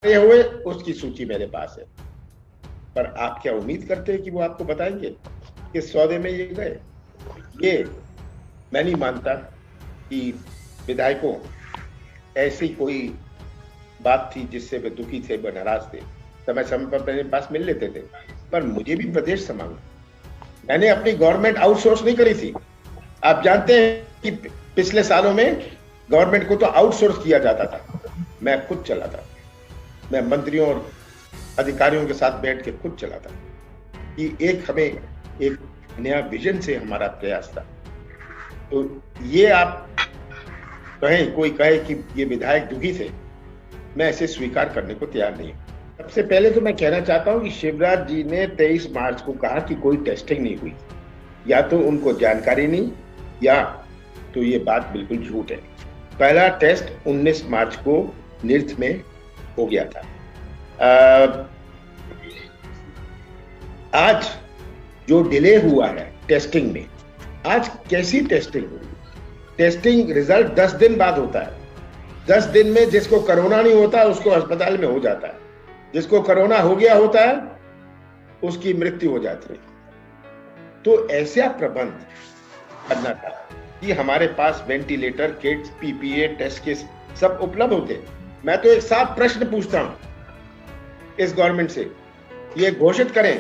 ये हुए उसकी सूची मेरे पास है। पर आप क्या उम्मीद करते हैं कि वो आपको बताएंगे किस सौदे में ये गए? ये मैं नहीं मानता कि विधायकों ऐसी कोई बात थी जिससे वे दुखी थे, वे नाराज थे। समय समय पर मेरे पास मिल लेते थे, पर मुझे भी प्रदेश संभालना। मैंने अपनी गवर्नमेंट आउटसोर्स नहीं करी थी। आप जानते हैं कि पिछले सालों में गवर्नमेंट को तो आउटसोर्स किया जाता था, मैं खुद चलाता। मैं मंत्रियों और अधिकारियों के साथ बैठ के खुद चलाता कि एक हमें एक नया विजन से हमारा प्रयास था। तो ये आप कहें, कोई कहे कि ये विधायक दुखी थे, मैं इसे स्वीकार करने को तैयार नहीं हूं। सबसे पहले तो मैं कहना चाहता हूं कि शिवराज जी ने 23 मार्च को कहा कि कोई टेस्टिंग नहीं हुई। या तो उनको जानकारी नहीं, या तो ये बात बिल्कुल झूठ है। पहला टेस्ट 19 मार्च को निर्थ में हो गया था। आज जो डिले हुआ है टेस्टिंग में, आज कैसी टेस्टिंग हुई? टेस्टिंग रिजल्ट 10 दिन बाद होता है। 10 दिन में जिसको कोरोना नहीं होता उसको अस्पताल में हो जाता है, जिसको कोरोना हो गया होता है उसकी मृत्यु हो जाती है। तो ऐसा प्रबंध करना था कि हमारे पास ventilator, kits, PPE, test kit सब उपलब्ध होते। मैं तो एक साफ प्रश्न पूछता हूं इस गवर्नमेंट से, ये घोषित करें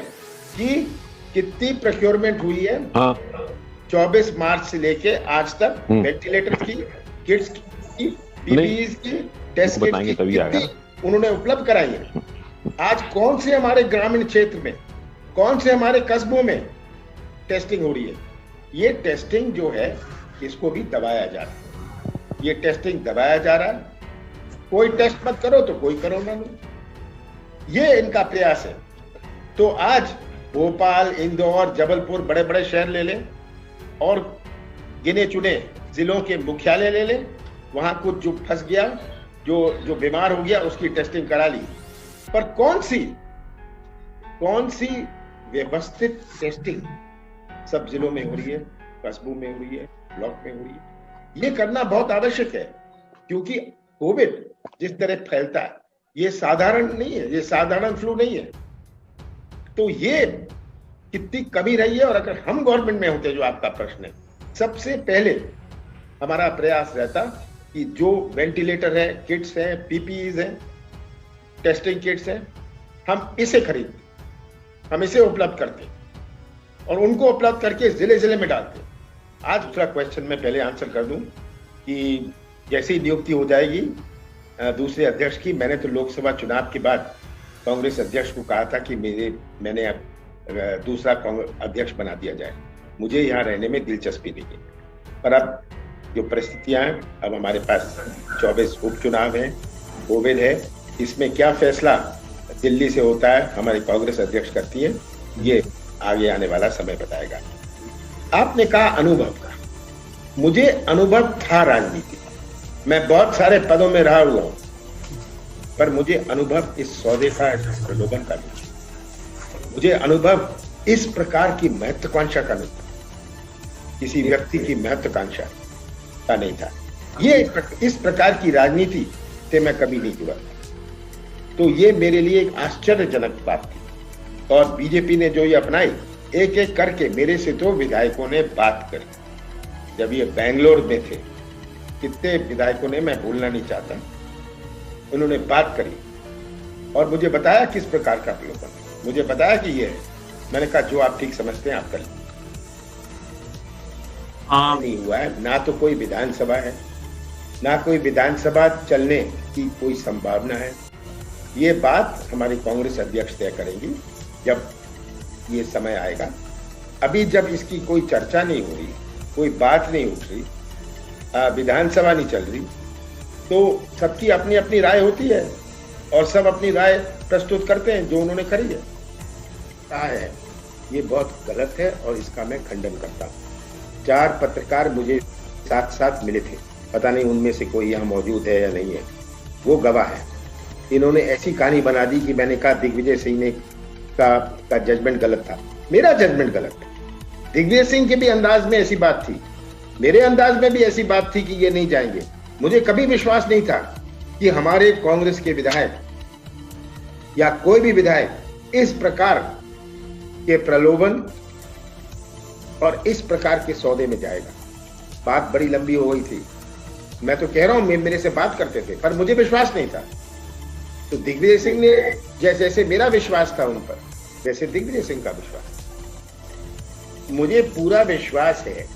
कि कितनी प्रोक्योरमेंट हुई है 24 मार्च से लेके आज तक, वेंटिलेटर की, किट्स की, पीपीईज की, टेस्ट किट की उन्होंने उपलब्ध कराई है। आज कौन से हमारे ग्रामीण क्षेत्र में, कौन से हमारे कस्बों में टेस्टिंग हो रही है? ये टेस्टिंग जो है इसको भी दबाया जा रहा है। ये टेस्टिंग दबाया जा रहा है। कोई टेस्ट मत करो तो कोई कोरोना नहीं, ये इनका प्रयास है। तो आज भोपाल, इंदौर, जबलपुर, बड़े बड़े शहर ले लें और गिने चुने जिलों के मुख्यालय ले लें, वहां कुछ जो फंस गया, जो बीमार हो गया, उसकी टेस्टिंग करा ली। पर कौन सी व्यवस्थित टेस्टिंग सब जिलों में हो रही है, कस्बों में हो रही है, ब्लॉक में हो रही है? ये करना बहुत आवश्यक है, क्योंकि कोविड जिस तरह फैलता है ये साधारण नहीं है, ये साधारण फ्लू नहीं है। तो ये कितनी कमी रही है। और अगर हम गवर्नमेंट में होते, जो आपका प्रश्न है, सबसे पहले हमारा प्रयास रहता कि जो वेंटिलेटर है, किट्स हैं, पीपीईज हैं, टेस्टिंग किट्स हैं, हम इसे खरीदते, हम इसे उपलब्ध करते और उनको उपलब्ध करके जिले जिले में डालते। आज दूसरा क्वेश्चन मैं पहले आंसर कर दूं कि जैसी नियुक्ति हो जाएगी दूसरे अध्यक्ष की, मैंने तो लोकसभा चुनाव के बाद कांग्रेस अध्यक्ष को कहा था कि मैंने अब दूसरा अध्यक्ष बना दिया जाए, मुझे यहाँ रहने में दिलचस्पी नहीं है। पर अब जो परिस्थितियां हैं, अब हमारे पास 24 उपचुनाव हैं, कोविड है, इसमें क्या फैसला दिल्ली से होता है हमारी कांग्रेस अध्यक्ष करती है, ये आगे आने वाला समय बताएगा। आपने कहा अनुभव का, मुझे अनुभव था राजनीति, मैं बहुत सारे पदों में रहा हुआ हूं, पर मुझे अनुभव इस सौदे का, इस प्रलोभन का नहीं। मुझे अनुभव इस प्रकार की महत्वाकांक्षा का नहीं था, किसी व्यक्ति की महत्वाकांक्षा का नहीं था। ये इस प्रकार की राजनीति से मैं कभी नहीं जुड़ा। तो ये मेरे लिए एक आश्चर्यजनक बात थी। और बीजेपी ने जो ये अपनाई, एक एक करके मेरे से तो विधायकों ने बात करी। जब ये बेंगलोर में थे, कितने विधायकों ने, मैं भूलना नहीं चाहता, उन्होंने बात करी और मुझे बताया किस प्रकार का प्रलोभन, मुझे बताया कि ये है। मैंने कहा जो आप ठीक समझते हैं आप कर लीजिए। नहीं हुआ है, ना तो कोई विधानसभा है, ना कोई विधानसभा चलने की कोई संभावना है। ये बात हमारी कांग्रेस अध्यक्ष तय करेंगी जब ये समय आएगा। अभी जब इसकी कोई चर्चा नहीं हो रही, कोई बात नहीं उठ रही, विधानसभा नहीं चल रही, तो सबकी अपनी अपनी राय होती है और सब अपनी राय प्रस्तुत करते हैं जो उन्होंने करी है। कहा है ये बहुत गलत है और इसका मैं खंडन करता हूँ। 4 पत्रकार मुझे साथ साथ मिले थे, पता नहीं उनमें से कोई यहाँ मौजूद है या नहीं है, वो गवाह है। इन्होंने ऐसी कहानी बना दी कि मैंने कहा दिग्विजय सिंह ने का जजमेंट गलत था। मेरा जजमेंट गलत है। दिग्विजय सिंह के भी अंदाज में ऐसी बात थी, मेरे अंदाज में भी ऐसी बात थी कि ये नहीं जाएंगे। मुझे कभी विश्वास नहीं था कि हमारे कांग्रेस के विधायक या कोई भी विधायक इस प्रकार के प्रलोभन और इस प्रकार के सौदे में जाएगा। बात बड़ी लंबी हो गई थी, मैं तो कह रहा हूं मेरे से बात करते थे पर मुझे विश्वास नहीं था। तो दिग्विजय सिंह ने जैसे मेरा विश्वास था उन पर, वैसे दिग्विजय सिंह का विश्वास, मुझे पूरा विश्वास है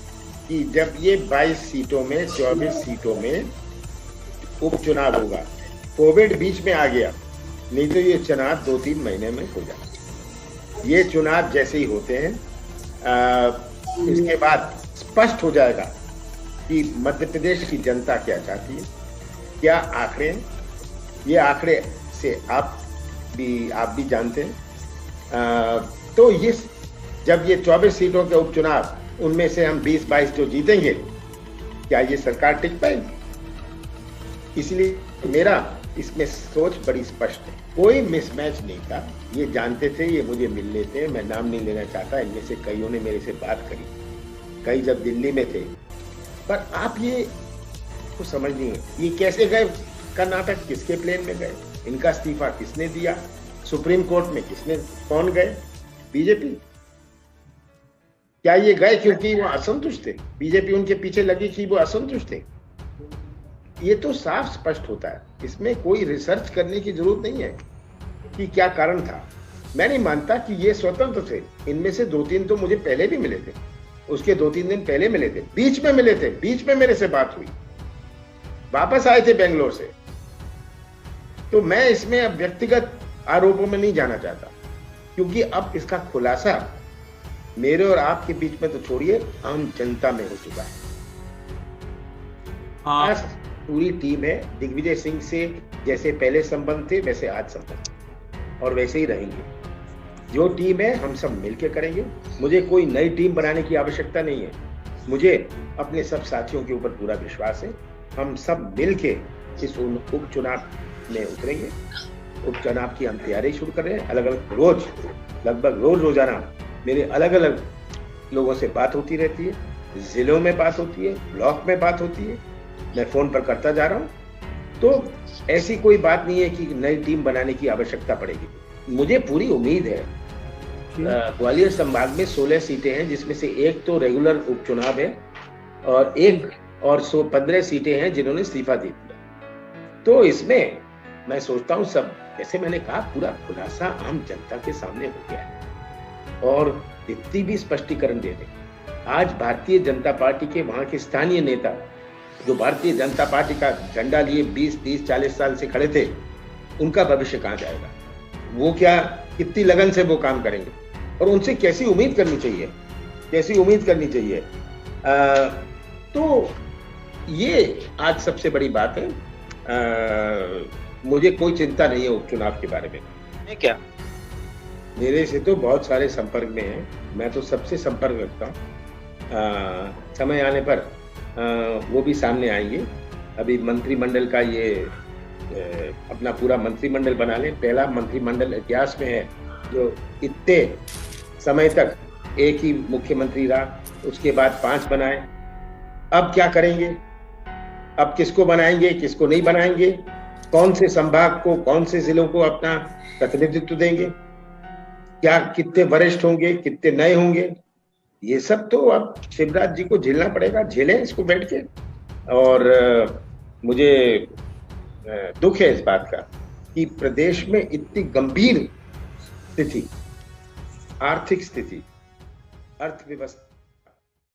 कि जब ये 22 सीटों में 24 सीटों में उपचुनाव होगा, कोविड बीच में आ गया, नहीं तो ये चुनाव 2-3 महीने में हो जाएगा। ये चुनाव जैसे ही होते हैं इसके बाद स्पष्ट हो जाएगा कि मध्य प्रदेश की जनता क्या चाहती है, क्या आंकड़े, ये आंकड़े से आप भी जानते हैं। तो ये जब ये 24 सीटों के उपचुनाव, उनमें से हम 20-22 जो जीतेंगे, क्या ये सरकार टिक पाएगी? इसलिए मेरा इसमें सोच बड़ी स्पष्ट है, कोई मिसमैच नहीं था। ये जानते थे, ये मुझे मिल लेते, मैं नाम नहीं लेना चाहता, इनमें से कईयों ने मेरे से बात करी, कई जब दिल्ली में थे। पर आप ये को समझ नहीं है, ये कैसे गए कर्नाटक, किसके प्लेन में गए, इनका इस्तीफा किसने दिया, सुप्रीम कोर्ट में कौन गए? बीजेपी। क्या ये गए क्योंकि वो असंतुष्ट थे, बीजेपी उनके पीछे लगी कि वो असंतुष्ट थे? ये तो साफ स्पष्ट होता है, इसमें कोई रिसर्च करने की जरूरत नहीं है कि क्या कारण था। मैं नहीं मानता कि ये स्वतंत्र थे, इनमें से 2-3 तो मुझे पहले भी मिले थे, उसके 2-3 दिन पहले मिले थे, बीच में मिले थे, बीच में मेरे से बात हुई, वापस आए थे बेंगलोर से। तो मैं इसमें अब व्यक्तिगत आरोपों में नहीं जाना चाहता, क्योंकि अब इसका खुलासा मेरे और आपके बीच में तो छोड़िए, आम जनता में हो चुका है। आज पूरी टीम है, दिग्विजय सिंह से जैसे पहले संबंध थे वैसे आज संबंध, और वैसे ही रहेंगे। जो टीम है हम सब मिलकर करेंगे, मुझे कोई नई टीम बनाने की आवश्यकता नहीं है, मुझे अपने सब साथियों के ऊपर पूरा विश्वास है। हम सब मिलके इस उपचुनाव में उतरेंगे। उपचुनाव की हम तैयारी शुरू कर रहे हैं। अलग अलग रोज, लगभग रोजाना मेरे अलग अलग लोगों से बात होती रहती है, जिलों में बात होती है, ब्लॉक में बात होती है, मैं फोन पर करता जा रहा हूं। तो ऐसी कोई बात नहीं है कि नई टीम बनाने की आवश्यकता पड़ेगी। मुझे पूरी उम्मीद है। ग्वालियर संभाग में 16 सीटें हैं, जिसमें से एक तो रेगुलर उपचुनाव है और 15 सीटें हैं जिन्होंने इस्तीफा दे दिया। तो इसमें मैं सोचता हूं सब, जैसे मैंने कहा, पूरा खुलासा आम जनता के सामने हो गया है और इतनी भी स्पष्टीकरण दे दें। आज भारतीय जनता पार्टी के वहां के स्थानीय नेता जो भारतीय जनता पार्टी का झंडा लिए 20, 30, 40 साल से खड़े थे, उनका भविष्य कहां जाएगा? वो क्या कितनी लगन से वो काम करेंगे और उनसे कैसी उम्मीद करनी चाहिए, कैसी उम्मीद करनी चाहिए? तो ये आज सबसे बड़ी बात है। मुझे कोई चिंता नहीं है उपचुनाव के बारे में। क्या मेरे से तो बहुत सारे संपर्क में हैं, मैं तो सबसे संपर्क रखता हूँ। समय आने पर वो भी सामने आएंगे। अभी मंत्रिमंडल का ये अपना पूरा मंत्रिमंडल बना लें, पहला मंत्रिमंडल इतिहास में है जो इतने समय तक एक ही मुख्यमंत्री रहा, उसके बाद 5 बनाए। अब क्या करेंगे? अब किसको बनाएंगे, किसको नहीं बनाएंगे, कौन से संभाग को, कौन से जिलों को अपना प्रतिनिधित्व देंगे, क्या कितने वरिष्ठ होंगे, कितने नए होंगे, ये सब तो अब शिवराज जी को झेलना पड़ेगा। झेलें इसको बैठ के। और मुझे दुख है इस बात का कि प्रदेश में इतनी गंभीर स्थिति, आर्थिक स्थिति, अर्थव्यवस्था